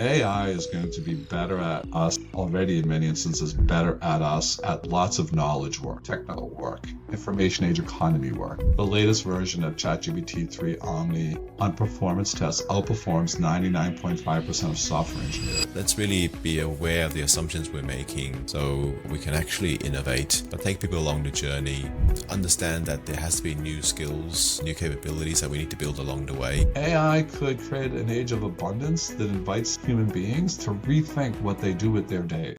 AI is going to be better at us, already in many instances, better at us at lots of knowledge work, technical work, information age economy work. The latest version of ChatGPT 3 Omni on performance tests outperforms 99.5% of software engineers. Let's really be aware of the assumptions we're making so we can actually innovate, but take people along the journey, understand that there has to be new skills, new capabilities that we need to build along the way. AI could create an age of abundance that invites human beings to rethink what they do with their day.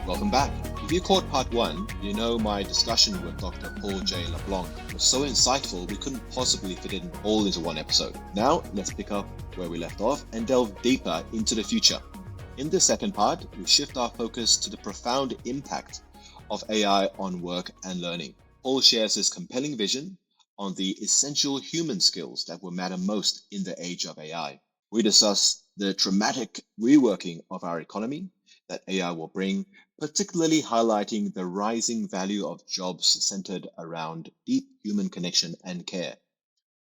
Welcome back. If you caught part 1, you know my discussion with Dr. Paul J. LeBlanc was so insightful we couldn't possibly fit it all into one episode. Now, let's pick up where we left off and delve deeper into the future. In this second part, we shift our focus to the profound impact of AI on work and learning. Paul shares his compelling vision on the essential human skills that will matter most in the age of AI. We discuss the dramatic reworking of our economy that AI will bring, particularly highlighting the rising value of jobs centered around deep human connection and care.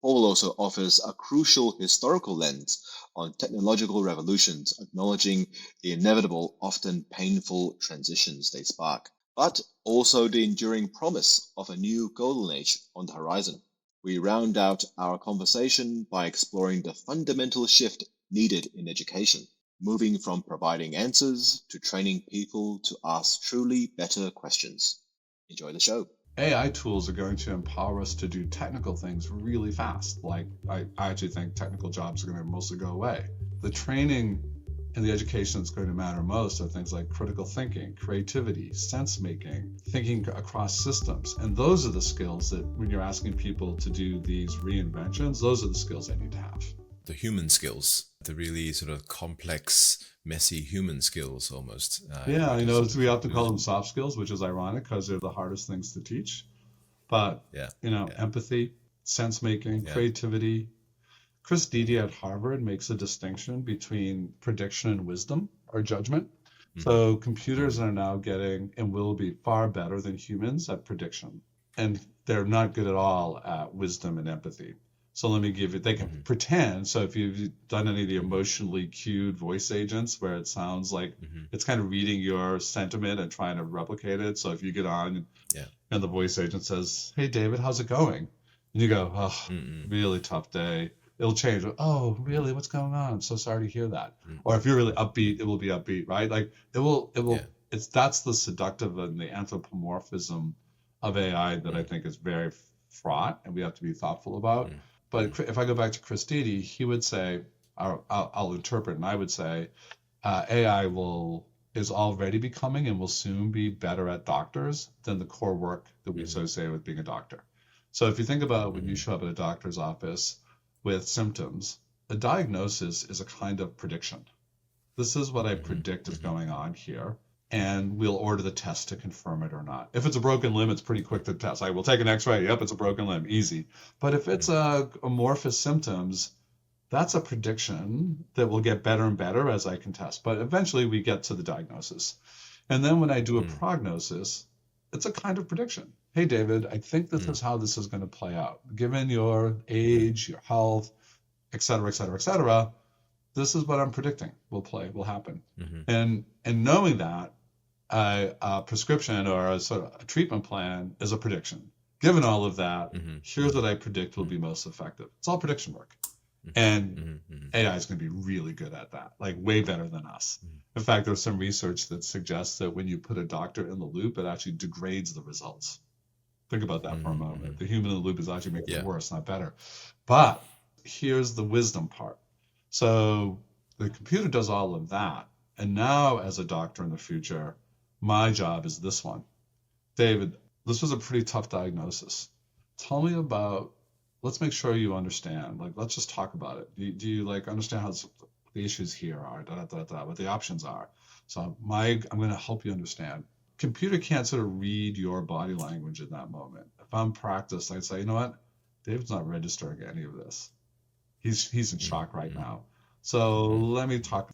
Paul also offers a crucial historical lens on technological revolutions, acknowledging the inevitable, often painful transitions they spark, but also the enduring promise of a new golden age on the horizon. We round out our conversation by exploring the fundamental shift needed in education, moving from providing answers to training people to ask truly better questions. Enjoy the show. AI tools are going to empower us to do technical things really fast. Like, I actually think technical jobs are going to mostly go away. The training and the education that's going to matter most are things like critical thinking, creativity, sense making, thinking across systems. And those are the skills that when you're asking people to do these reinventions, those are the skills they need to have. The human skills, the really sort of complex, messy human skills almost. Yeah, we often call them soft skills, which is ironic because they're the hardest things to teach. But, empathy, sense making, creativity. Chris Dede at Harvard makes a distinction between prediction and wisdom or judgment. Mm-hmm. So computers are now getting and will be far better than humans at prediction. And they're not good at all at wisdom and empathy. So let me give you, they can pretend. So if you've done any of the emotionally cued voice agents where it sounds like it's kind of reading your sentiment and trying to replicate it. So if you get on and the voice agent says, "Hey, David, how's it going?" And you go, "Oh, really tough day." It'll change. "Oh, really? What's going on? I'm so sorry to hear that." Or if you're really upbeat, it will be upbeat, right? Like it will, that's the seductive and the anthropomorphism of AI that I think is very fraught and we have to be thoughtful about. But if I go back to Chris Dede, he would say, I'll interpret, and I would say, AI is already becoming and will soon be better at doctors than the core work that we associate with being a doctor. So if you think about when you show up at a doctor's office with symptoms, a diagnosis is a kind of prediction. This is what I predict is going on here. And we'll order the test to confirm it or not. If it's a broken limb, it's pretty quick to test. I will take an x-ray. Yep, it's a broken limb. Easy. But if it's amorphous symptoms, that's a prediction that will get better and better as I can test. But eventually we get to the diagnosis. And then when I do a prognosis, it's a kind of prediction. Hey, David, I think this is how this is going to play out. Given your age, your health, et cetera, et cetera, et cetera, this is what I'm predicting will happen. And knowing that, a prescription or a sort of a treatment plan is a prediction. Given all of that, here's what I predict will be most effective. It's all prediction work. And AI is going to be really good at that, like way better than us. In fact, there's some research that suggests that when you put a doctor in the loop, it actually degrades the results. Think about that for a moment. The human in the loop is actually making it worse, not better. But here's the wisdom part. So the computer does all of that. And now as a doctor in the future, my job is this one. David, this was a pretty tough diagnosis. Tell me about, let's make sure you understand. Like, let's just talk about it. Do you like understand how the issues here are, what the options are? So I'm going to help you understand. Computer can't sort of read your body language in that moment. If I'm practiced, I'd say, you know what? David's not registering any of this. He's in shock right now. So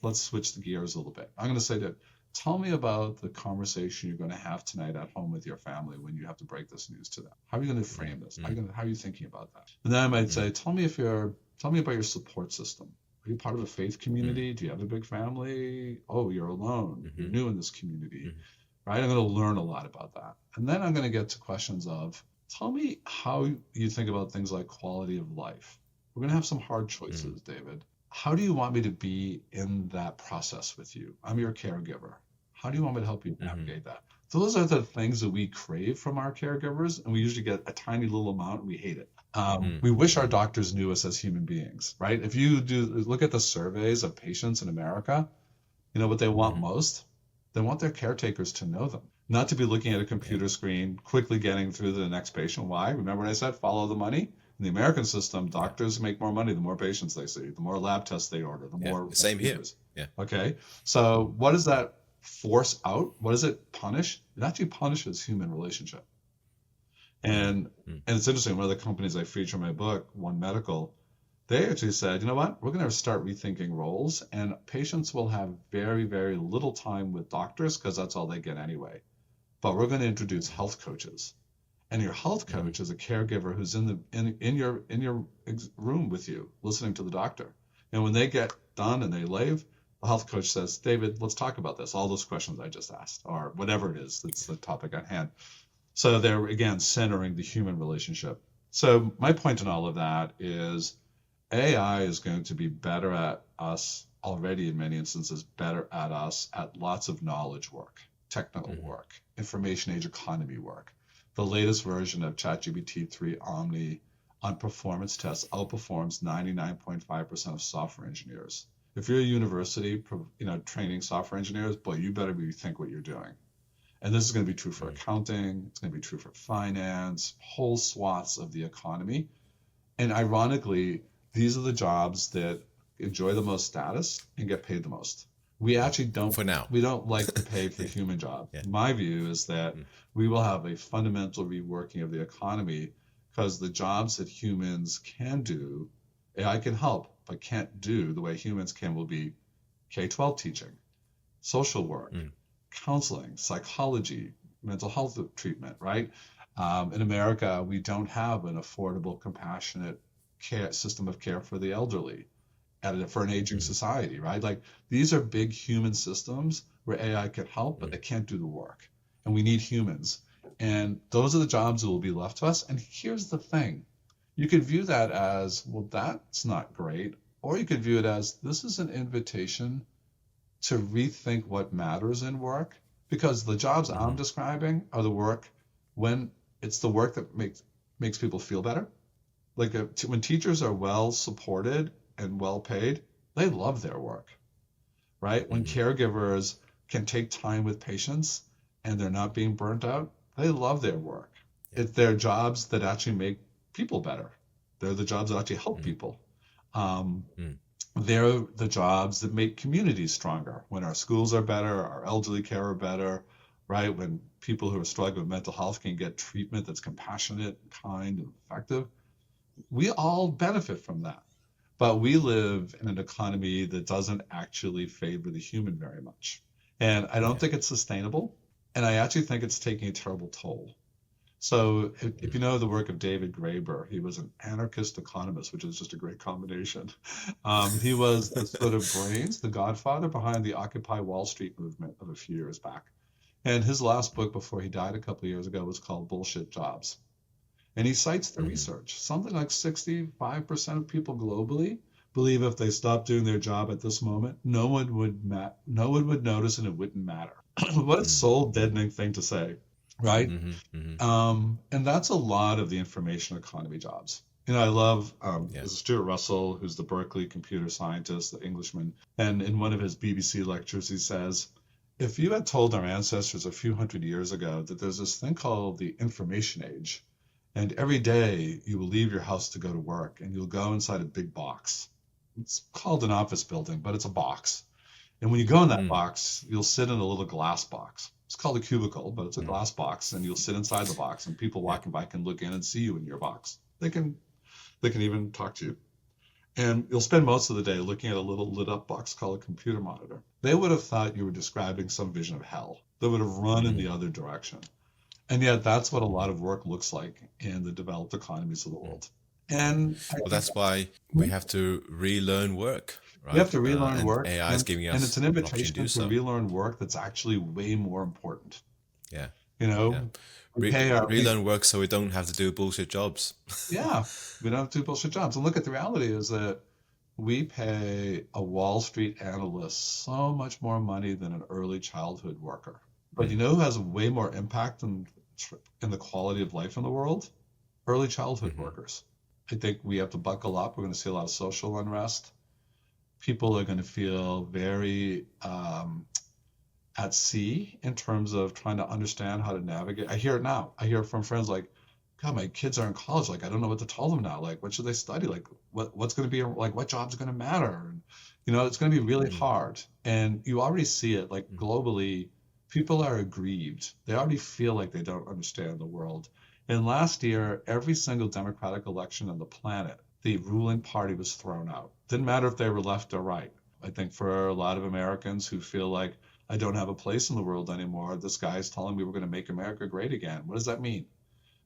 let's switch the gears a little bit. I'm going to say that, tell me about the conversation you're going to have tonight at home with your family when you have to break this news to them. How are you going to frame this? How are you thinking about that? And then I might say, tell me about your support system. Are you part of a faith community? Do you have a big family? Oh, you're alone. You're new in this community, right? I'm going to learn a lot about that. And then I'm going to get to questions of, tell me how you think about things like quality of life. We're going to have some hard choices, David. How do you want me to be in that process with you? I'm your caregiver. How do you want me to help you navigate that? Those are the things that we crave from our caregivers, and we usually get a tiny little amount and we hate it. We wish our doctors knew us as human beings, right? If you look at the surveys of patients in America, you know what they want most? They want their caretakers to know them, not to be looking at a computer screen, quickly getting through to the next patient. Why? Remember what I said, follow the money? In the American system, doctors make more money the more patients they see, the more lab tests they order, the more. Same here. Yeah. Okay. So what does that force out? What does it punish? It actually punishes human relationship. And it's interesting, one of the companies I feature in my book, One Medical, they actually said, you know what, we're going to start rethinking roles, and patients will have very, very little time with doctors because that's all they get anyway. But we're going to introduce health coaches. And your health coach is a caregiver who's in your room with you, listening to the doctor. And when they get done and they leave, the health coach says, David, let's talk about this. All those questions I just asked, or whatever it is, that's the topic at hand. So they're, again, centering the human relationship. So my point in all of that is AI is going to be better at us already, in many instances, better at us at lots of knowledge work, technical work, information age economy work. The latest version of ChatGPT-3 Omni on performance tests outperforms 99.5% of software engineers. If you're a university, training software engineers, boy, you better rethink what you're doing. And this is going to be true for accounting. It's going to be true for finance, whole swaths of the economy. And ironically, these are the jobs that enjoy the most status and get paid the most. We actually don't, for now, we don't like to pay for human jobs. My view is that we will have a fundamental reworking of the economy because the jobs that humans can do, AI can help, but can't do the way humans can, will be K-12 teaching, social work, counseling, psychology, mental health treatment, right? In America, we don't have an affordable, compassionate care system of care for the elderly. For an aging society, right? Like, these are big human systems where AI can help, but they can't do the work. And we need humans. And those are the jobs that will be left to us. And here's the thing. You could view that as, well, that's not great. Or you could view it as, this is an invitation to rethink what matters in work. Because the jobs I'm describing are the work when it's the work that makes people feel better. Like when teachers are well supported and well paid, they love their work, right? When caregivers can take time with patients and they're not being burnt out, they love their work. They're jobs that actually make people better. They're the jobs that actually help people. They're the jobs that make communities stronger. When our schools are better, our elderly care are better, right? When people who are struggling with mental health can get treatment that's compassionate, kind, and effective, we all benefit from that. But we live in an economy that doesn't actually favor the human very much. And I don't think it's sustainable. And I actually think it's taking a terrible toll. So if you know the work of David Graeber, he was an anarchist economist, which is just a great combination. He was the sort of brains, the godfather behind the Occupy Wall Street movement of a few years back. And his last book before he died a couple of years ago was called Bullshit Jobs. And he cites the research. Something like 65% of people globally believe if they stopped doing their job at this moment, no one would notice and it wouldn't matter. What a soul-deadening thing to say, right? And that's a lot of the information economy jobs. I love Stuart Russell, who's the Berkeley computer scientist, the Englishman. And in one of his BBC lectures, he says, if you had told our ancestors a few hundred years ago that there's this thing called the information age, and every day you will leave your house to go to work and you'll go inside a big box. It's called an office building, but it's a box. And when you go in that box, you'll sit in a little glass box. It's called a cubicle, but it's a glass box, and you'll sit inside the box and people walking by can look in and see you in your box. They can even talk to you. and you'll spend most of the day looking at a little lit up box called a computer monitor. They would have thought you were describing some vision of hell. They would have run in the other direction. And yet that's what a lot of work looks like in the developed economies of the world. And well, that's why we have to relearn work. Right? You have to relearn work. AI is giving us and it's an invitation to so. relearn work that's actually way more important. Yeah. You know, relearn work so we don't have to do bullshit jobs. Yeah, we don't have to do bullshit jobs. And look, at the reality is that we pay a Wall Street analyst so much more money than an early childhood worker. But you know who has way more impact in the quality of life in the world? Early childhood workers. I think we have to buckle up. We're going to see a lot of social unrest. People are going to feel very at sea in terms of trying to understand how to navigate. I hear it now. I hear it from friends like, God, my kids are in college. Like, I don't know what to tell them now. Like, what should they study? Like, what's going to be, like, what job's going to matter? And, you know, it's going to be really hard. And you already see it, like, globally, people are aggrieved. They already feel like they don't understand the world. And last year, every single Democratic election on the planet, the ruling party was thrown out. Didn't matter if they were left or right. I think for a lot of Americans who feel like, I don't have a place in the world anymore, this guy is telling me we're going to make America great again. What does that mean?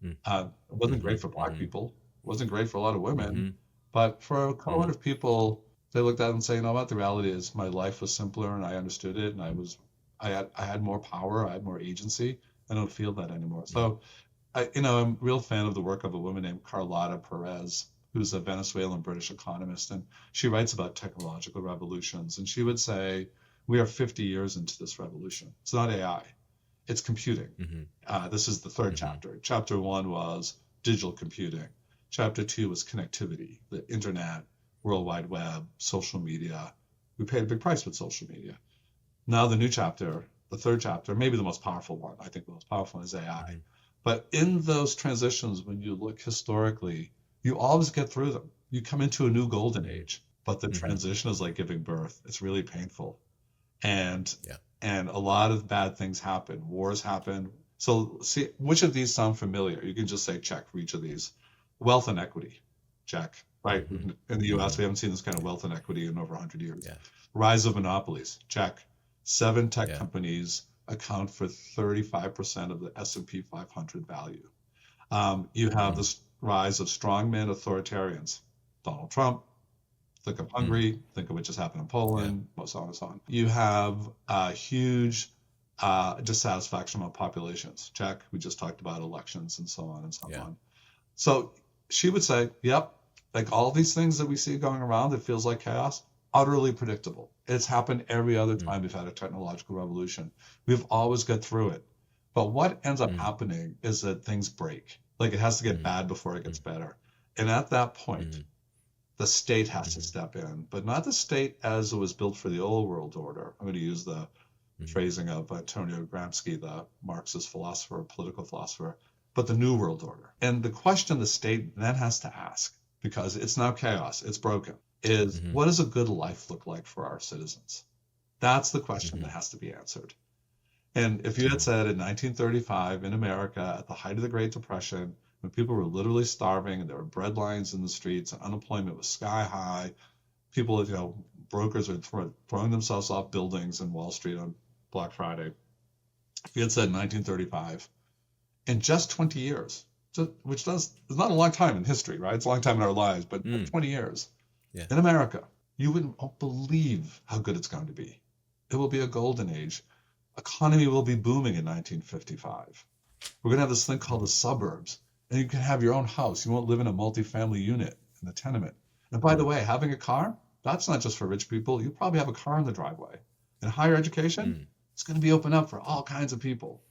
It wasn't great for Black people. It wasn't great for a lot of women. But for a cohort of people, they looked at it and say, you know what, the reality is my life was simpler and I understood it and I had more power, I had more agency. I don't feel that anymore. So, I'm a real fan of the work of a woman named Carlota Perez, who's a Venezuelan British economist, and she writes about technological revolutions. And she would say, we are 50 years into this revolution. It's not AI, it's computing. This is the third chapter. Chapter 1 was digital computing. Chapter 2 was connectivity, the internet, World Wide Web, social media. We paid a big price with social media. Now the new chapter, the third chapter, maybe the most powerful one, I think the most powerful one is AI. But in those transitions, when you look historically, you always get through them. You come into a new golden age, but the transition is like giving birth. It's really painful. And a lot of bad things happen. Wars happen. So see, which of these sound familiar? You can just say check for each of these. Wealth and equity, check. Right? In the US, we haven't seen this kind of wealth and equity in over 100 years. Rise of monopolies, check. 7 tech companies account for 35% of the S&P 500 value. You have this rise of strongman authoritarians. Donald Trump, think of Hungary, think of what just happened in Poland, so on and so on. You have a huge dissatisfaction among populations. Check. We just talked about elections and so on and so on. So she would say, yep, like all these things that we see going around, it feels like chaos, utterly predictable. It's happened every other time we've had a technological revolution. We've always got through it. But what ends up happening is that things break. Like it has to get bad before it gets better. And at that point, the state has to step in, but not the state as it was built for the old world order. I'm going to use the phrasing of Antonio Gramsci, the Marxist philosopher, political philosopher, but the new world order. And the question the state then has to ask, because it's now chaos, it's broken, is what does a good life look like for our citizens? That's the question that has to be answered. And if you had said in 1935 in America, at the height of the Great Depression, when people were literally starving and there were bread lines in the streets and unemployment was sky high, people, brokers were throwing themselves off buildings in Wall Street on Black Friday. If you had said 1935, in just 20 years, which is not a long time in history, right? It's a long time in our lives, but 20 years in America, you wouldn't believe how good it's going to be. It will be a golden age. Economy will be booming in 1955. We're going to have this thing called the suburbs, and you can have your own house. You won't live in a multifamily unit in a tenement. And by the way, having a car, that's not just for rich people. You probably have a car in the driveway. In higher education, it's going to be open up for all kinds of people.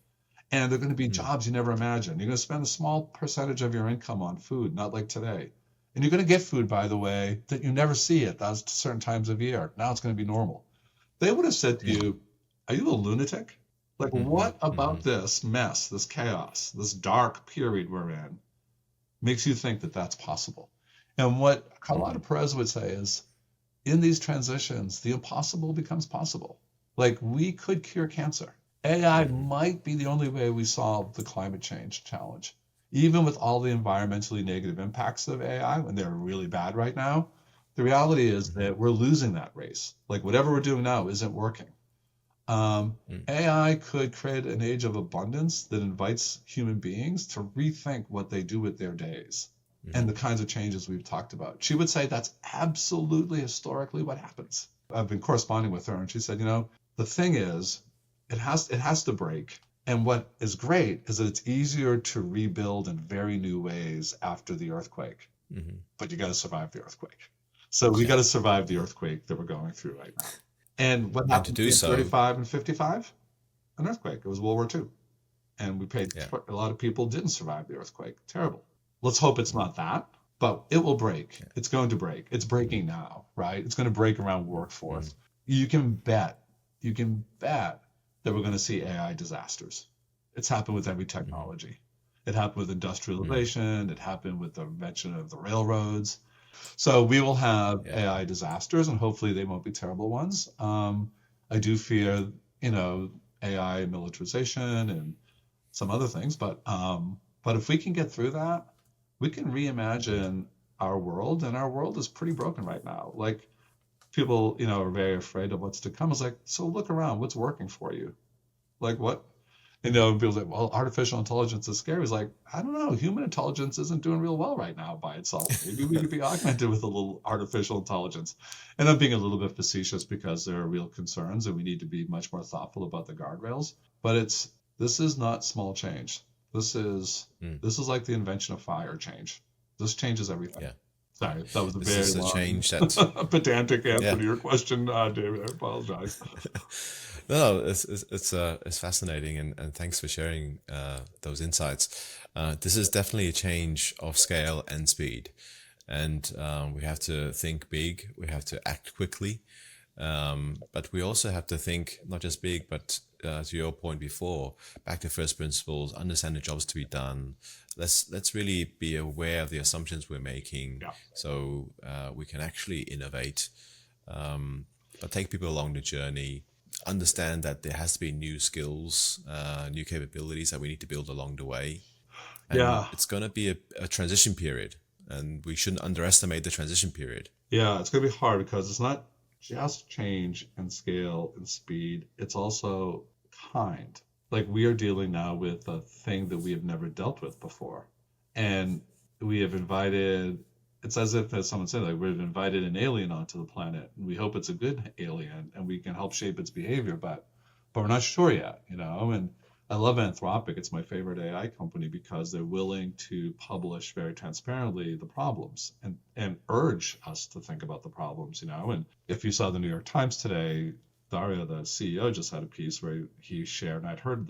And there are going to be jobs you never imagined. You're going to spend a small percentage of your income on food, not like today. And you're going to get food, by the way, that you never see at those certain times of year. Now it's going to be normal. They would have said to you, are you a lunatic? Like, what about this mess, this chaos, this dark period we're in makes you think that that's possible? And what Carlota Perez would say is, in these transitions, the impossible becomes possible. Like, we could cure cancer. AI might be the only way we solve the climate change challenge. Even with all the environmentally negative impacts of AI, when they're really bad right now, The reality is that we're losing that race. Like whatever we're doing now isn't working. AI could create an age of abundance that invites human beings to rethink what they do with their days and the kinds of changes we've talked about. She would say that's absolutely historically what happens. I've been corresponding with her, and she said, the thing is, it has to break. And what is great is that it's easier to rebuild in very new ways after the earthquake. But you got to survive the earthquake. So we got to survive the earthquake that we're going through right now. And what happened in 35 and 55? An earthquake. It was World War II. And we paid, a lot of people didn't survive the earthquake. Terrible. Let's hope it's not that, but it will break. It's going to break. It's breaking now, right? It's going to break around workforce. You can bet that we're going to see AI disasters. It's happened with every technology. It happened with industrialization. It happened with the invention of the railroads. So we will have AI disasters, and hopefully they won't be terrible ones. I do fear, AI militarization and some other things, but if we can get through that, we can reimagine our world, and our world is pretty broken right now. Like people, are very afraid of what's to come. It's like, so look around, what's working for you? Like what? People say, well, artificial intelligence is scary. It's like, I don't know, human intelligence isn't doing real well right now by itself. Maybe we could be augmented with a little artificial intelligence. And I'm being a little bit facetious because there are real concerns and we need to be much more thoughtful about the guardrails. But this is not small change. This is like the invention of fire change. This changes everything. Yeah. Sorry, that was a very long, change that pedantic answer to your question, David. I apologize. No, it's fascinating, and thanks for sharing those insights. This is definitely a change of scale and speed, and we have to think big. We have to act quickly, but we also have to think not just big, but to your point before, back to first principles. Understand the jobs to be done. Let's really be aware of the assumptions we're making, so we can actually innovate, but take people along the journey. Understand that there has to be new skills, new capabilities that we need to build along the way. And it's going to be a transition period, and we shouldn't underestimate the transition period. Yeah, it's going to be hard because it's not just change and scale and speed. It's also kind. Like we are dealing now with a thing that we have never dealt with before. And we have invited, it's as if, as someone said, like we've invited an alien onto the planet, and we hope it's a good alien and we can help shape its behavior, but we're not sure yet, and I love Anthropic. It's my favorite AI company because they're willing to publish very transparently the problems and urge us to think about the problems, and if you saw the New York Times today, Dario, the CEO, just had a piece where he shared, and I'd heard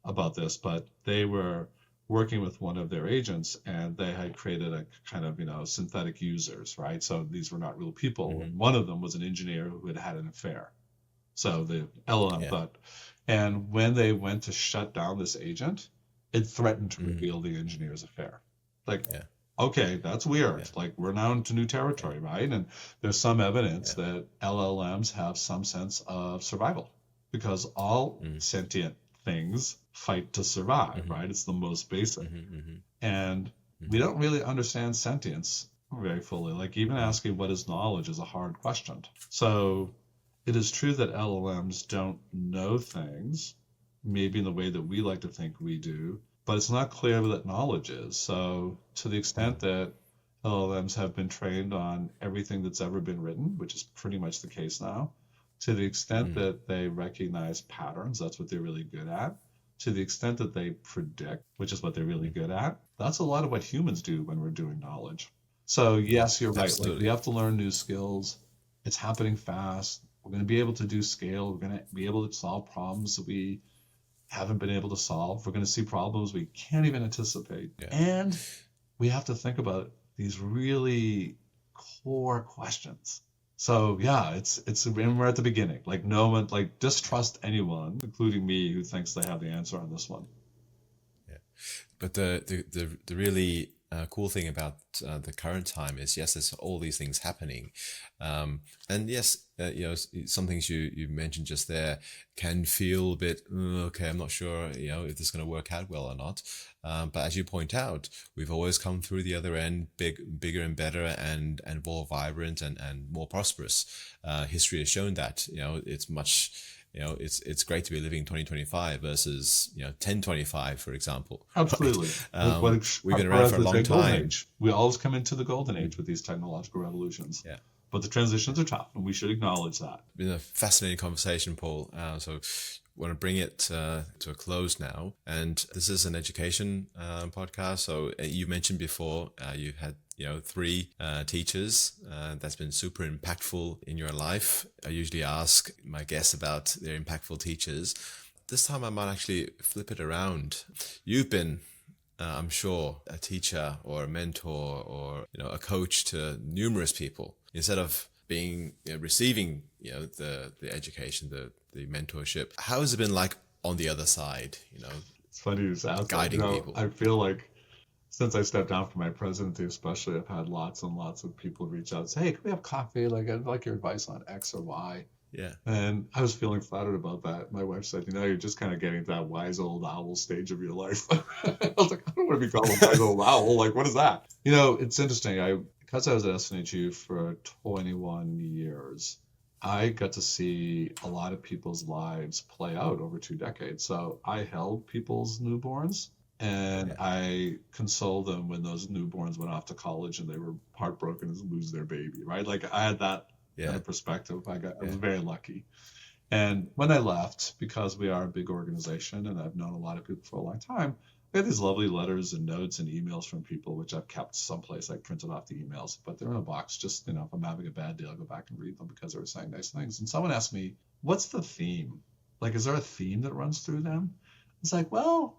about this, but they were working with one of their agents, and they had created a kind of, synthetic users, right? So these were not real people. And one of them was an engineer who had had an affair. So the LLM thought, and when they went to shut down this agent, it threatened to reveal the engineer's affair. Okay, that's weird. Like we're now into new territory, right? And there's some evidence that LLMs have some sense of survival because all sentient things fight to survive, right? It's the most basic. And we don't really understand sentience very fully. Like even asking what is knowledge is a hard question. So it is true that LLMs don't know things, maybe in the way that we like to think we do, but it's not clear that knowledge is. So to the extent that LLMs have been trained on everything that's ever been written, which is pretty much the case now, to the extent that they recognize patterns, that's what they're really good at. To the extent that they predict, which is what they're really good at, that's a lot of what humans do when we're doing knowledge. So yes, you're right. Like, we have to learn new skills. It's happening fast. We're going to be able to do scale. We're going to be able to solve problems that we haven't been able to solve. We're going to see problems we can't even anticipate. And we have to think about these really core questions. So and we're at the beginning. Like no one, like distrust anyone, including me, who thinks they have the answer on this one. But the really cool thing about the current time is, yes, there's all these things happening, and yes, some things you mentioned just there can feel a bit okay. I'm not sure, if this is going to work out well or not. But as you point out, we've always come through the other end, bigger and better, and more vibrant and more prosperous. History has shown that. It's much. It's great to be living 2025 versus 1025, for example. Absolutely. We've been around for a long time. Age. We always come into the golden age with these technological revolutions. Yeah. But the transitions are tough, and we should acknowledge that. It's been a fascinating conversation, Paul. So want to bring it to a close now. And this is an education podcast. So you mentioned before you had 3 teachers that's been super impactful in your life. I usually ask my guests about their impactful teachers. This time I might actually flip it around. You've been, I'm sure, a teacher or a mentor or a coach to numerous people. Instead of being receiving the education, the mentorship, how has it been like on the other side? It's funny you ask guiding people. I feel like since I stepped down from my presidency, especially, I've had lots and lots of people reach out and say, "Hey, can we have coffee? Like, I'd like your advice on X or Y." Yeah. And I was feeling flattered about that. My wife said, "You're just kind of getting to that wise old owl stage of your life." I was like, "I don't want to be called a wise old owl. Like, what is that?" It's interesting. Because I was at SNHU for 21 years, I got to see a lot of people's lives play out over 2 decades. So I held people's newborns, and I consoled them when those newborns went off to college and they were heartbroken to lose their baby, right? Like, I had that kind of perspective. I was very lucky. And when I left, because we are a big organization and I've known a lot of people for a long time, I had these lovely letters and notes and emails from people, which I've kept someplace. I printed off the emails, but they're in a box. Just, if I'm having a bad day, I'll go back and read them because they were saying nice things. And someone asked me, "What's the theme? Like, is there a theme that runs through them?" It's like, well,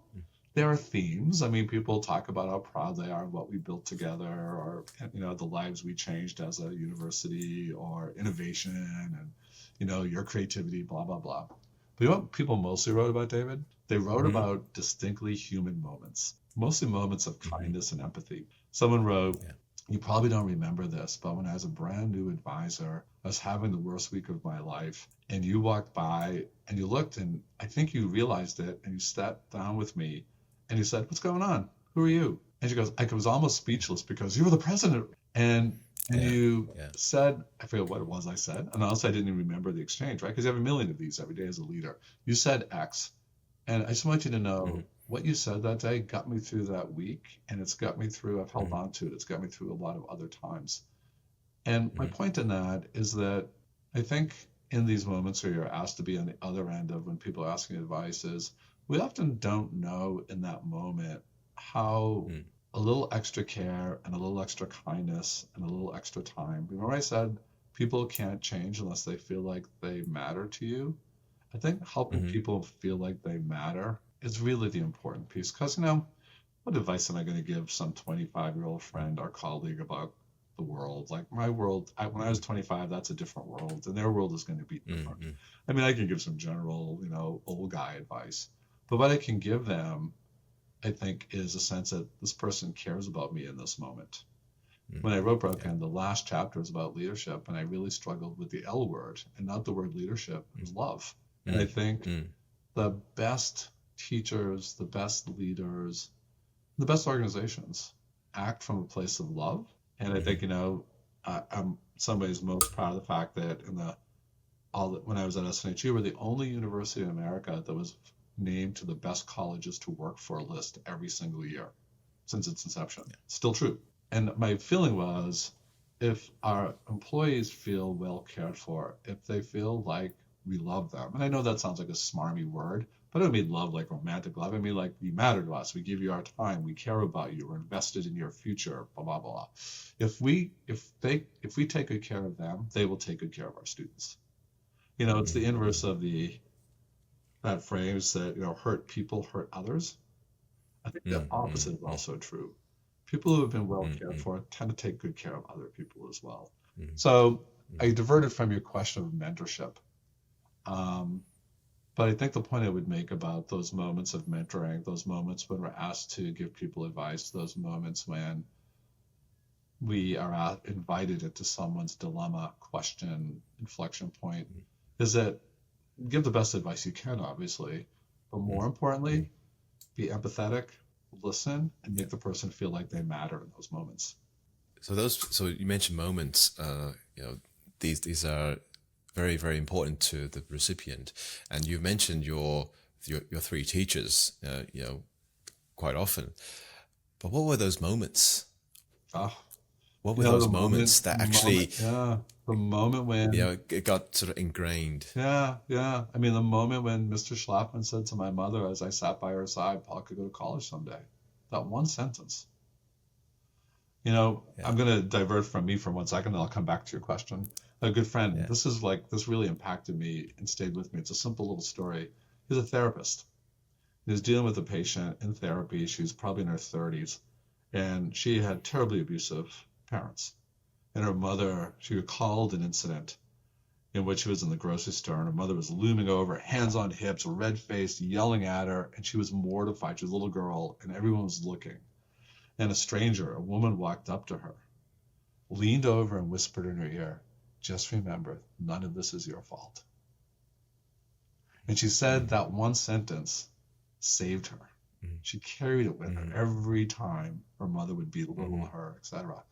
there are themes. I mean, people talk about how proud they are of what we built together, or, the lives we changed as a university, or innovation and, your creativity, blah, blah, blah. But what people mostly wrote about, David? They wrote about distinctly human moments, mostly moments of kindness and empathy. Someone wrote, "You probably don't remember this, but when I was a brand new advisor, I was having the worst week of my life, and you walked by and you looked, and I think you realized it, and you sat down with me and you said, 'What's going on? Who are you?' And she goes, I was almost speechless because you were the president. And you said," I forget what it was I said, and honestly I didn't even remember the exchange, right? Because you have a million of these every day as a leader. You said X. And I just want you to know what you said that day got me through that week, and it's got me through, I've held on to it. It's got me through a lot of other times. And my point in that is that I think in these moments where you're asked to be on the other end of when people are asking advice is we often don't know in that moment how a little extra care and a little extra kindness and a little extra time. Remember I said people can't change unless they feel like they matter to you? I think helping people feel like they matter is really the important piece. Because, what advice am I going to give some 25-year-old friend or colleague about the world? Like, my world, when I was 25, that's a different world, and their world is going to be different. I mean, I can give some general, old guy advice. But what I can give them, I think, is a sense that this person cares about me in this moment. When I wrote Broken, the last chapter was about leadership, and I really struggled with the L word, and not the word leadership, it was love. And I think the best teachers, the best leaders, the best organizations act from a place of love. And I think, I'm in some ways most proud of the fact that when I was at SNHU, we're the only university in America that was named to the best colleges to work for list every single year since its inception. Still true. And my feeling was, if our employees feel well cared for, if they feel like we love them, and I know that sounds like a smarmy word, but I don't mean love like romantic love. I mean like you matter to us. We give you our time. We care about you. We're invested in your future. Blah blah blah. If we take good care of them, they will take good care of our students. It's the inverse of that phrase that hurt people hurt others. I think the opposite is also true. People who have been well cared for tend to take good care of other people as well. So I diverted from your question of mentorship. But I think the point I would make about those moments of mentoring, those moments when we're asked to give people advice, those moments when we are invited into someone's dilemma, question, inflection point, is that give the best advice you can, obviously, but more importantly, be empathetic, listen, and make the person feel like they matter in those moments. So you mentioned moments. These are very, very important to the recipient, and you mentioned your three teachers, quite often. But what were those moments? What were those moments that actually? The moment when it got sort of ingrained. Yeah. I mean, the moment when Mr. Schlafman said to my mother as I sat by her side, "Paul could go to college someday." That one sentence. I'm going to divert from me for 1 second, and I'll come back to your question. A good friend, this really impacted me and stayed with me. It's a simple little story. He's a therapist. He was dealing with a patient in therapy. She was probably in her 30s, and she had terribly abusive parents. And her mother, she recalled an incident in which she was in the grocery store, and her mother was looming over, hands on hips, red-faced, yelling at her, and she was mortified. She was a little girl, and everyone was looking. And a stranger, a woman, walked up to her, leaned over and whispered in her ear, "Just remember, none of this is your fault." And she said that one sentence saved her. She carried it with her every time her mother would belittle her, etc.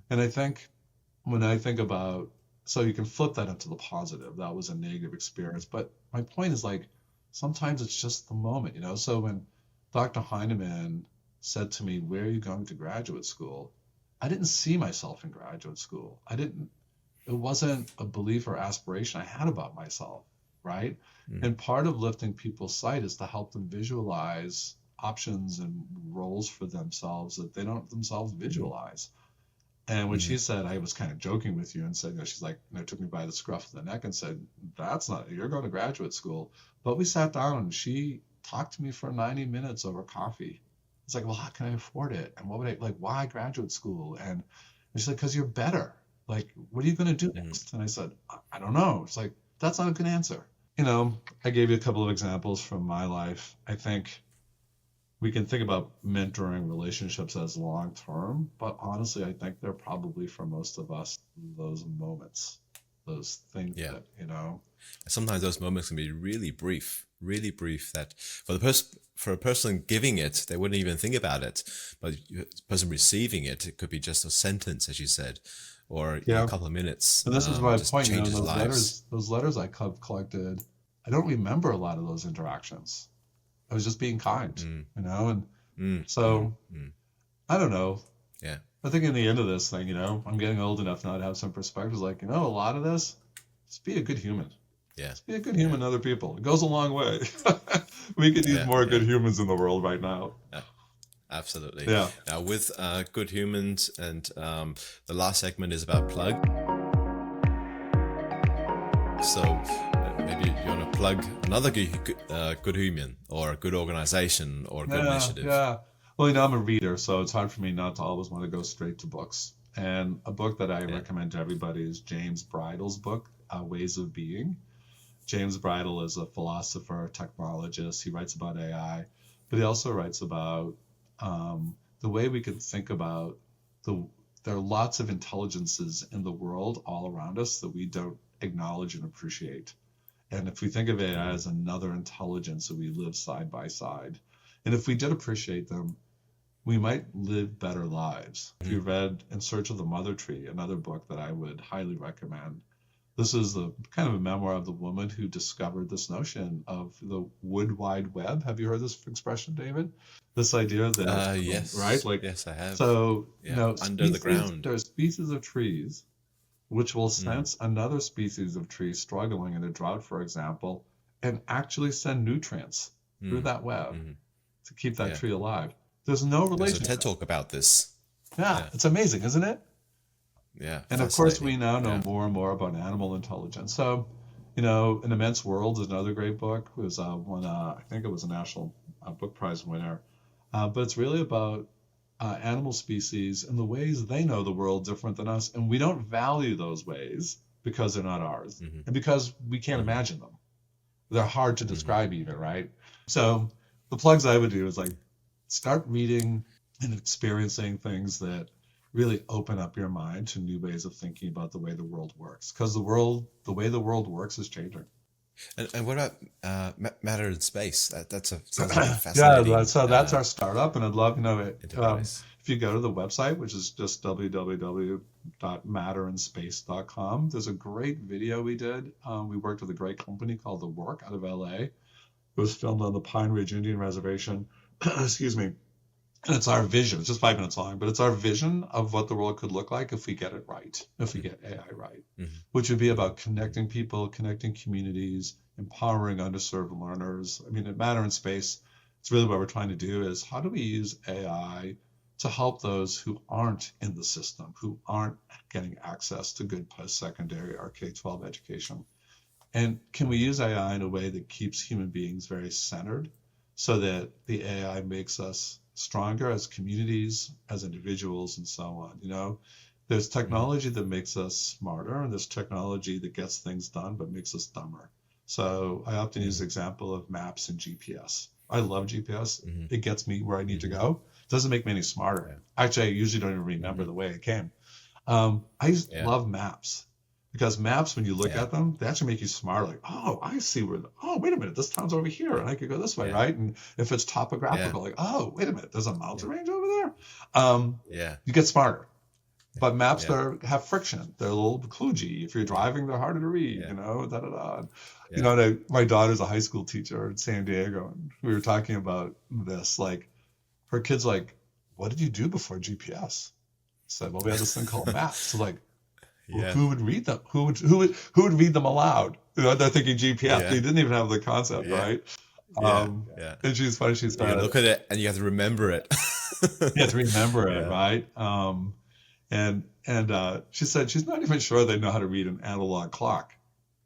And I think when I think about, so you can flip that into the positive. That was a negative experience. But my point is, sometimes it's just the moment, So when Dr. Heinemann said to me, "Where are you going to graduate school?" I didn't see myself in graduate school. It wasn't a belief or aspiration I had about myself, right? And part of lifting people's sight is to help them visualize options and roles for themselves that they don't themselves visualize. And when she said, I was kind of joking with you and said, she's like, took me by the scruff of the neck and said, you're going to graduate school. But we sat down and she talked to me for 90 minutes over coffee. It's like, well, how can I afford it? And what would why graduate school? And she's like, because you're better. What are you going to do next? And I said, I don't know. It's like, that's not a good answer. I gave you a couple of examples from my life. I think we can think about mentoring relationships as long-term, but honestly, I think they're probably, for most of us, those moments, those things that, Sometimes those moments can be really brief, that for a person giving it, they wouldn't even think about it. But the person receiving it, it could be just a sentence, as you said, or a couple of minutes. And this is my point, those letters I collected, I don't remember a lot of those interactions. I was just being kind, so I don't know. Yeah. I think in the end of this thing, I'm getting old enough now to have some perspectives. A lot of this, just be a good human. Yeah. Just be a good human to other people. It goes a long way. We could use more good humans in the world right now. Yeah. Absolutely. Yeah. Now with good humans, and the last segment is about plug. So maybe you want to plug another good human or a good organization or a good initiative. Yeah. Well, I'm a reader, so it's hard for me not to always want to go straight to books. And a book that I recommend to everybody is James Bridle's book, Ways of Being. James Bridle is a philosopher, technologist. He writes about AI, but he also writes about the way we can think about there are lots of intelligences in the world all around us that we don't acknowledge and appreciate. And if we think of AI as another intelligence that we live side by side, and if we did appreciate them, we might live better lives. If you read In Search of the Mother Tree, another book that I would highly recommend, this is the kind of a memoir of the woman who discovered this notion of the wood wide web. Have you heard this expression, David? This idea that yes, right? Yes, I have. So under the ground, there are species of trees which will sense another species of tree struggling in a drought, for example, and actually send nutrients through that web to keep that tree alive. There's no relationship. There's a TED Talk about this. Yeah, it's amazing, isn't it? Yeah. And of course, we now know more and more about animal intelligence. So, An Immense World is another great book. It was won, I think it was a National Book Prize winner. But it's really about animal species and the ways they know the world different than us. And we don't value those ways because they're not ours and because we can't imagine them. They're hard to describe even, right? So the plugs I would do is like start reading and experiencing things that really open up your mind to new ways of thinking about the way the world works. Because the way the world works is changing. And what about matter and space? Sounds like a fascinating. Yeah, so that's our startup, and I'd love, if you go to the website, which is just www.matterandspace.com, there's a great video we did. We worked with a great company called The Work out of LA. It was filmed on the Pine Ridge Indian Reservation. Excuse me. And it's our vision. It's just 5 minutes long, but it's our vision of what the world could look like if we get it right, if we get AI right, which would be about connecting people, connecting communities, empowering underserved learners. I mean, at Matter in Space, it's really what we're trying to do is how do we use AI to help those who aren't in the system, who aren't getting access to good post-secondary or K-12 education? And can we use AI in a way that keeps human beings very centered so that the AI makes us stronger as communities, as individuals, and so on? There's technology that makes us smarter, and there's technology that gets things done but makes us dumber. So I often use the example of maps and GPS. I love GPS. It gets me where I need to go. It doesn't make me any smarter. Actually, I usually don't even remember the way I came. I love maps. Because maps, when you look at them, they actually make you smart. Like, oh, I see wait a minute, this town's over here, and I could go this way, right? And if it's topographical, like, oh, wait a minute, there's a mountain range over there. You get smarter. But maps have friction. They're a little kludgy. If you're driving, they're harder to read. My daughter's a high school teacher in San Diego, and we were talking about this. Like, her kid's like, "What did you do before GPS?" I said, "Well, we had this thing called maps." So like. Well, who would read them? Who would read them aloud? They're thinking GPS. They didn't even have the concept, right? And she's funny. She started. You look at it and you have to remember it. You have to remember it, right? And she said she's not even sure they know how to read an analog clock,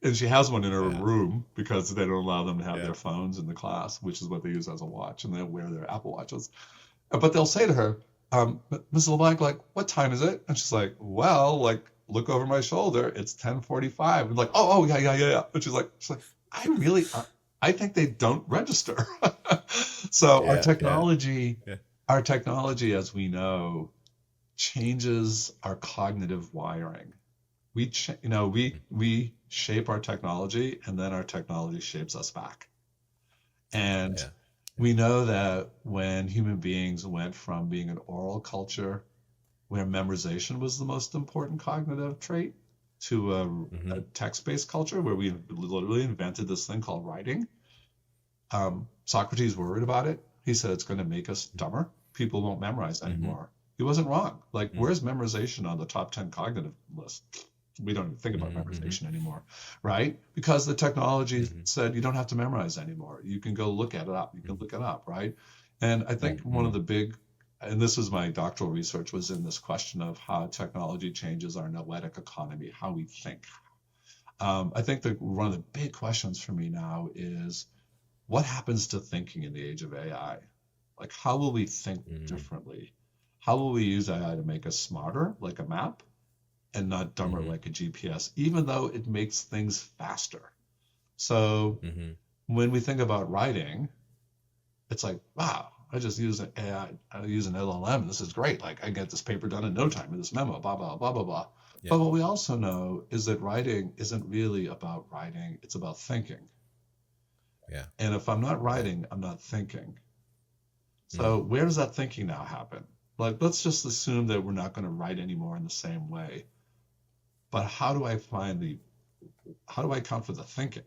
and she has one in her room because they don't allow them to have their phones in the class, which is what they use as a watch, and they wear their Apple Watches. But they'll say to her, "Mrs. LeBlanc, like, what time is it?" And she's like, "Well, like." Look over my shoulder. It's 10:45. I'm like, oh, yeah. And she's like, I think they don't register. So our technology, as we know, changes our cognitive wiring. We shape our technology, and then our technology shapes us back. And we know that when human beings went from being an oral culture where memorization was the most important cognitive trait to a text-based culture where we literally invented this thing called writing. Socrates worried about it. He said it's going to make us dumber. People won't memorize anymore. He wasn't wrong. Like, where's memorization on the top 10 cognitive list? We don't even think about memorization anymore, right? Because the technology said you don't have to memorize anymore. You can go look at it up. You can look it up, right? And I think one of the big, and this is my doctoral research, was in this question of how technology changes our noetic economy, how we think. I think that one of the big questions for me now is what happens to thinking in the age of AI? Like, how will we think differently? How will we use AI to make us smarter, like a map, and not dumber, like a GPS, even though it makes things faster? So when we think about writing, it's like, wow, I just use an AI, I use an LLM, this is great. Like, I get this paper done in no time in this memo, blah, blah, blah, blah, blah. Yeah. But what we also know is that writing isn't really about writing, it's about thinking. Yeah. And if I'm not writing, I'm not thinking. So where does that thinking now happen? Like, let's just assume that we're not going to write anymore in the same way. But how do I account for the thinking?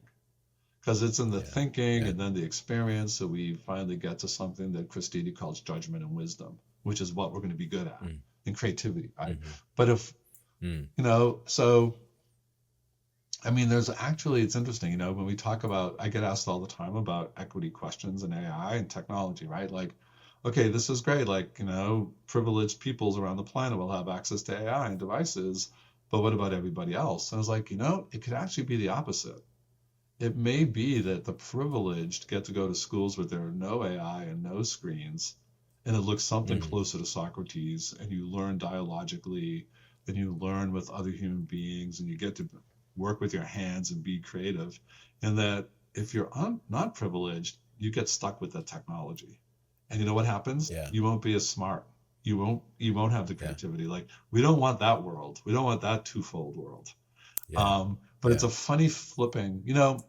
Because it's in the thinking and then the experience, so we finally get to something that Christine calls judgment and wisdom, which is what we're going to be good at, and creativity, right? But if, so, I mean, there's actually, it's interesting, when we talk about, I get asked all the time about equity questions in AI and technology, right? Like, okay, this is great, like, privileged peoples around the planet will have access to AI and devices, but what about everybody else? And I was like, it could actually be the opposite. It may be that the privileged get to go to schools where there are no AI and no screens, and it looks something closer to Socrates, and you learn dialogically, and you learn with other human beings, and you get to work with your hands and be creative. And that if you're not privileged, you get stuck with the technology. And you know what happens? Yeah. You won't be as smart. You won't have the creativity. Like, we don't want that world. We don't want that twofold world. Yeah. But it's a funny flipping, you know,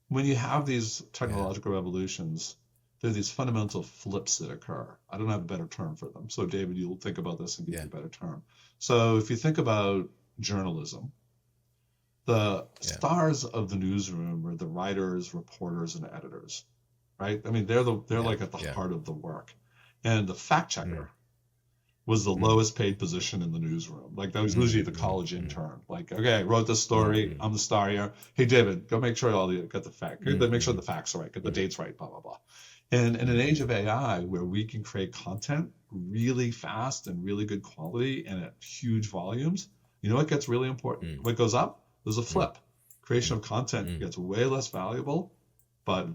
when you have these technological revolutions, there are these fundamental flips that occur. I don't have a better term for them. So David, you'll think about this and give me a better term. So if you think about journalism, the stars of the newsroom are the writers, reporters, and editors, right? I mean, they're like at the heart of the work. And the fact checker was the lowest paid position in the newsroom. Like, that was usually the college intern. Like, okay, I wrote this story. I'm the star here. Hey, David, go make sure get the fact. Make sure the facts are right. Get the dates right. Blah blah blah. And in an age of AI, where we can create content really fast and really good quality and at huge volumes, you know what gets really important? What goes up? There's a flip. Creation of content gets way less valuable, but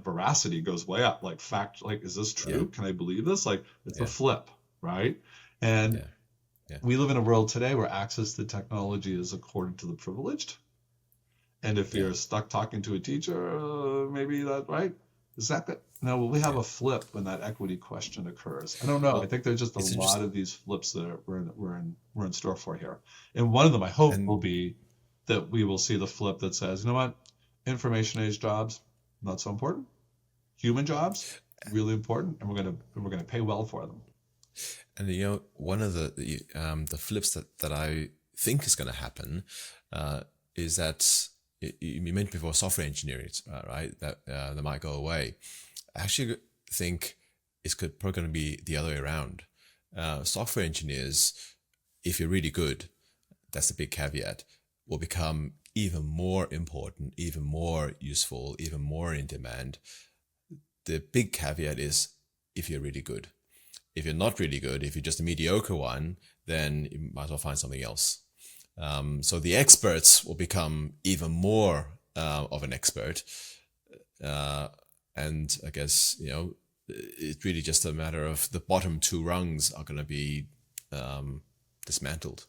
veracity goes way up. Like, fact, like, is this true? Can I believe this? Like, it's a flip, right? And we live in a world today where access to technology is according to the privileged. And if you're stuck talking to a teacher, maybe that, right? Is that good? No, will we have a flip when that equity question occurs? I don't know. Well, I think there's just a lot of these flips that we're in store for here. And one of them, I hope, will be that we will see the flip that says, you know what? Information age jobs, not so important. Human jobs, really important, and we're gonna pay well for them. And you know, one of the flips that I think is going to happen is that you mentioned before software engineering, right? That might go away. I actually think it's probably going to be the other way around. Software engineers, if you're really good, that's the big caveat, will become even more important, even more useful, even more in demand. The big caveat is if you're really good. If you're not really good, if you're just a mediocre one, then you might as well find something else. So the experts will become even more of an expert. And I guess, you know, it's really just a matter of the bottom two rungs are going to be dismantled.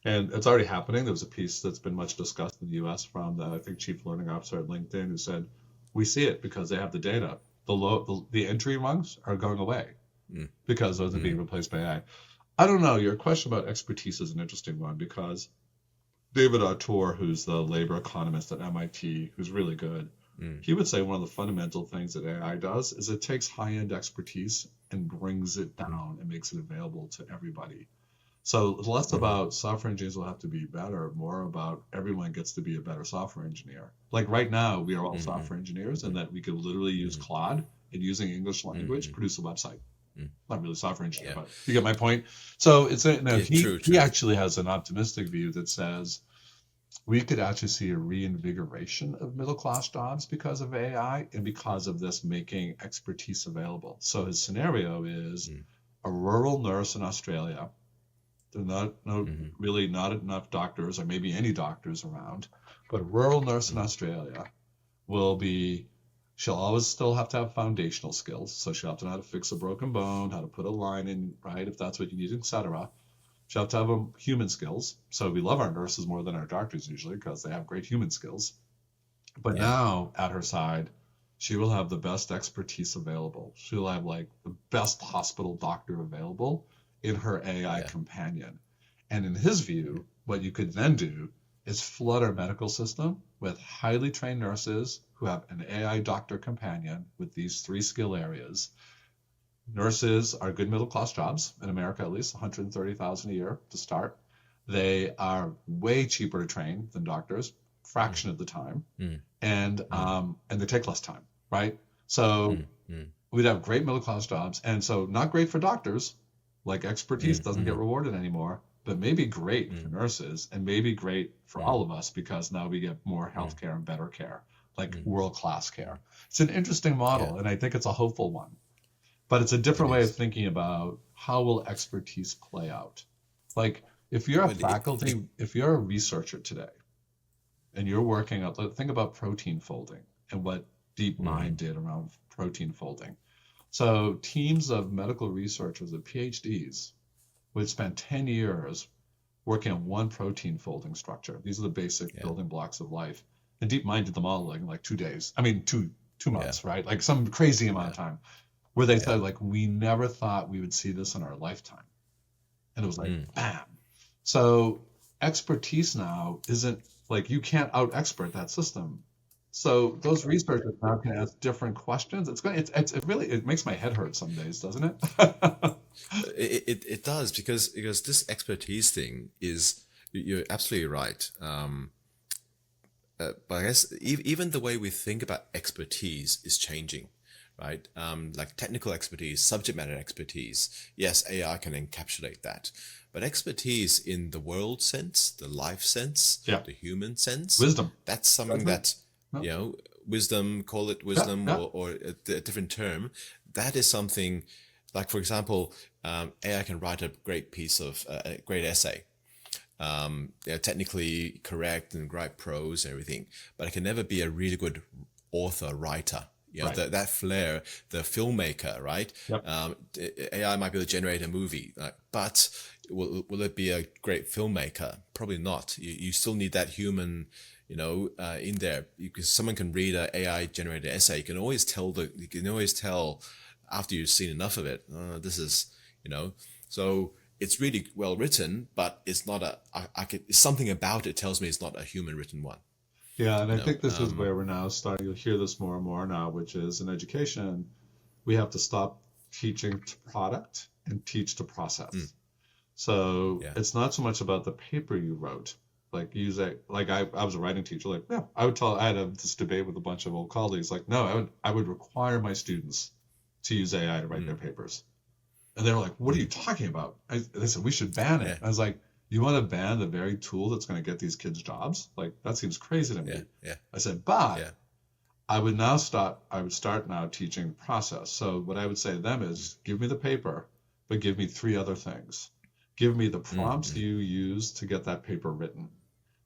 And it's already happening. There was a piece that's been much discussed in the US from the, I think, chief learning officer at LinkedIn, who said, we see it because they have the data. The entry rungs are going away because those are being replaced by AI. I don't know. Your question about expertise is an interesting one, because David Autor, who's the labor economist at MIT, who's really good, he would say one of the fundamental things that AI does is it takes high-end expertise and brings it down and makes it available to everybody. So less about software engineers will have to be better, more about everyone gets to be a better software engineer. Like right now, we are all software engineers, and that we could literally use Claude and using English language produce a website. Not really software engineer, but you get my point. So it's he actually has an optimistic view that says we could actually see a reinvigoration of middle-class jobs because of AI and because of this making expertise available. So his scenario is a rural nurse in Australia. There are really not enough doctors, or maybe any doctors around, but a rural nurse in Australia she'll always still have to have foundational skills. So she'll have to know how to fix a broken bone, how to put a line in, right, if that's what you need, etc. She'll have to have human skills. So we love our nurses more than our doctors usually because they have great human skills. But now at her side, she will have the best expertise available. She'll have like the best hospital doctor available in her AI companion. And in his view, what you could then do is flood our medical system with highly trained nurses who have an AI doctor companion with these 3 skill areas. Nurses are good middle-class jobs in America, at least $130,000 a year to start. They are way cheaper to train than doctors, fraction of the time, and they take less time, right? So we'd have great middle-class jobs, and so not great for doctors, like expertise doesn't get rewarded anymore, but maybe great for nurses, and maybe great for all of us, because now we get more healthcare and better care, like world-class care. It's an interesting model, and I think it's a hopeful one. But it's a different way of thinking about how will expertise play out. Like if you're a faculty, if you're a researcher today, and you're working out, think about protein folding and what DeepMind did around protein folding. So teams of medical researchers and PhDs would spend 10 years working on one protein folding structure. These are the basic building blocks of life. And DeepMind did the modeling in like 2 days. I mean, two months, right? Like some crazy amount of time, where they said like, we never thought we would see this in our lifetime. And it was like, bam. So expertise now isn't like, you can't out expert that system. So those researchers now can ask different questions. It really makes my head hurt some days, doesn't it? It does, because this expertise thing is, you're absolutely right. But I guess even the way we think about expertise is changing, right? Like technical expertise, subject matter expertise. Yes, AI can encapsulate that. But expertise in the world sense, the life sense, the human sense, wisdom. That's something that, wisdom, call it wisdom or a different term. That is something, like, for example, AI can write a great piece of, a great essay. They're technically correct and write prose and everything, but it can never be a really good author, writer. That flair, the filmmaker, right? AI might be able to generate a movie, but will it be a great filmmaker? Probably not. You still need that human, in there, because someone can read an AI generated essay. You can always tell after you've seen enough of it, this is, so it's really well written, but it's not something about it tells me it's not a human written one. Yeah, and I think this is where we're now starting to hear this more and more now, which is in education, we have to stop teaching to product and teach to process. So it's not so much about the paper you wrote. Like I was a writing teacher. I had this debate with a bunch of old colleagues. Like, no, I would require my students to use AI to write their papers. And they were like, what are you talking about? They said, we should ban it. I was like, you want to ban the very tool that's going to get these kids jobs? Like, that seems crazy to me. I said, but I would start now teaching process. So what I would say to them is, give me the paper, but give me 3 other things. Give me the prompts you use to get that paper written,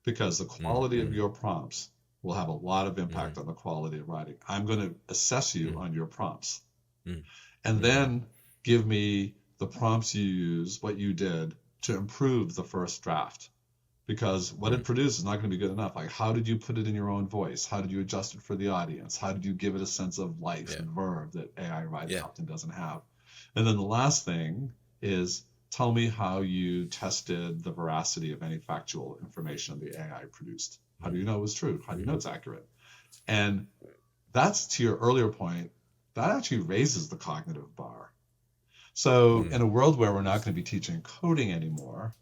because the quality of your prompts will have a lot of impact on the quality of writing. I'm going to assess you on your prompts. And then give me the prompts you use, what you did to improve the first draft, because what it produced is not going to be good enough. Like, how did you put it in your own voice? How did you adjust it for the audience? How did you give it a sense of life and verve that AI writing often doesn't have? And then the last thing is, tell me how you tested the veracity of any factual information the AI produced. How do you know it was true? How do you know it's accurate? And that's, to your earlier point, that actually raises the cognitive bar. So in a world where we're not going to be teaching coding anymore,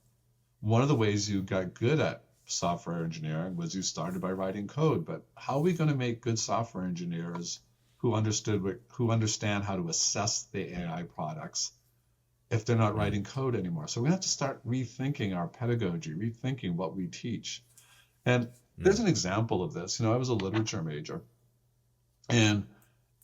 one of the ways you got good at software engineering was you started by writing code. But how are we going to make good software engineers who understand how to assess the AI products if they're not writing code anymore? So we have to start rethinking our pedagogy, rethinking what we teach. And there's an example of this. I was a literature major, and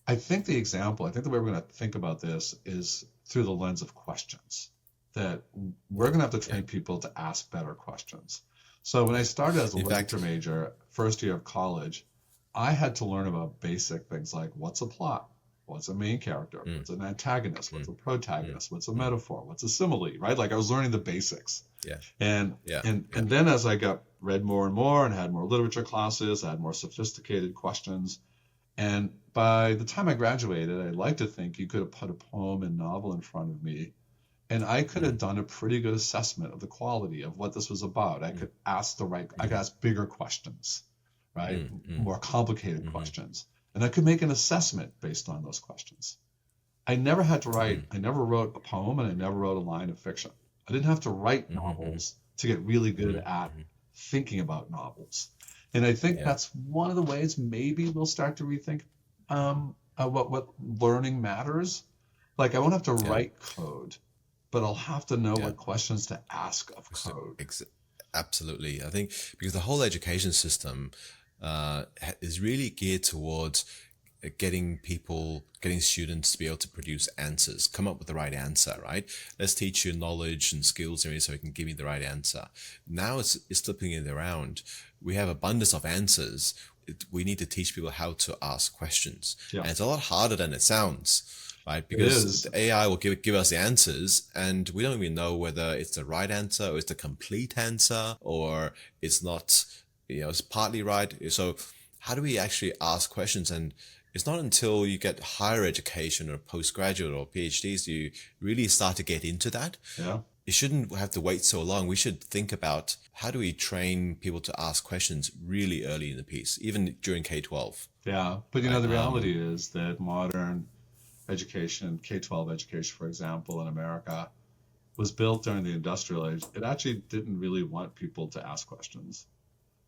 I think the way we're going to think about this is through the lens of questions, that we're going to have to train people to ask better questions. So when I started as a literature major, first year of college, I had to learn about basic things like, what's a plot? What's a main character? What's an antagonist? What's a protagonist? What's a metaphor? What's a simile? Right? Like, I was learning the basics. And then as I read more and more and had more literature classes, I had more sophisticated questions. And by the time I graduated, I like to think you could have put a poem and novel in front of me, and I could have done a pretty good assessment of the quality of what this was about. I could ask I could ask bigger questions, right? More complicated questions. And I could make an assessment based on those questions. I never had to write, I never wrote a poem, and I never wrote a line of fiction. I didn't have to write novels to get really good at thinking about novels. And I think that's one of the ways maybe we'll start to rethink what learning matters. Like, I won't have to write code, but I'll have to know what questions to ask of code. Absolutely. I think because the whole education system is really geared towards getting students to be able to produce answers, come up with the right answer, right? Let's teach you knowledge and skills so you can give me the right answer. Now it's flipping it around. We have abundance of answers. We need to teach people how to ask questions. And it's a lot harder than it sounds, right? Because the AI will give us the answers, and we don't even know whether it's the right answer or it's the complete answer, or it's not, it's partly right. So how do we actually ask questions? And it's not until you get higher education or postgraduate or PhDs you really start to get into that. Yeah. It shouldn't have to wait so long. We should think about how do we train people to ask questions really early in the piece, even during K-12. Yeah, but you know, the reality is that modern education, K-12 education, for example, in America, was built during the industrial age. It actually didn't really want people to ask questions,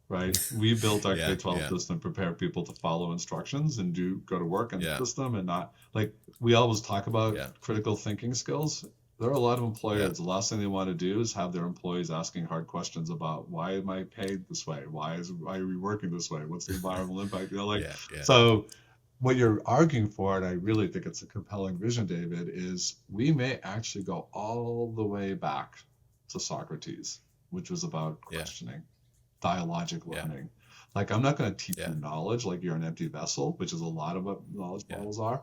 right? We built our K-12 system to prepare people to follow instructions and go to work in the system, and not like we always talk about critical thinking skills. There are a lot of employers, the last thing they want to do is have their employees asking hard questions about why am I paid this way? Why are we working this way? What's the environmental impact? You know, so what you're arguing for, and I really think it's a compelling vision, David, is we may actually go all the way back to Socrates, which was about questioning, dialogic learning. Like, I'm not going to teach you knowledge like you're an empty vessel, which is a lot of what knowledge models are.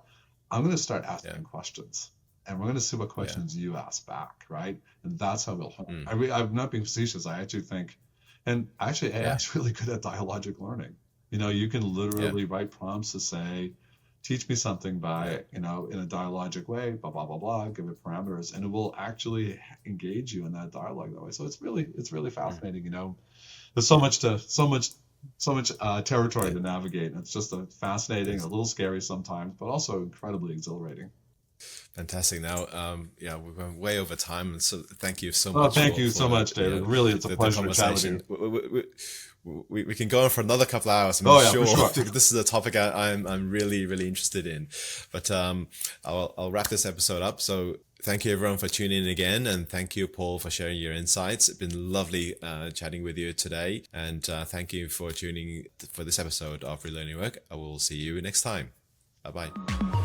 I'm going to start asking questions. And we're going to see what questions you ask back, right? And that's how we'll hone. I'm not being facetious. I actually think, and actually AI is really good at dialogic learning. You know, you can literally write prompts to say, teach me something by, you know, in a dialogic way, blah, blah, blah, blah, give it parameters, and it will actually engage you in that dialogue that way. So it's really fascinating. You know, there's so much territory to navigate. And it's just a fascinating, a little scary sometimes, but also incredibly exhilarating. Fantastic. Now, we're going way over time, and so thank you so much. Oh, thank you so much, David. Really, it's a pleasure to chat with you. We can go on for another couple of hours. I'm sure. This is a topic I'm really, really interested in. But I'll wrap this episode up. So thank you everyone for tuning in again, and thank you, Paul, for sharing your insights. It's been lovely chatting with you today, and thank you for tuning for this episode of Relearning Work. I will see you next time. Bye bye.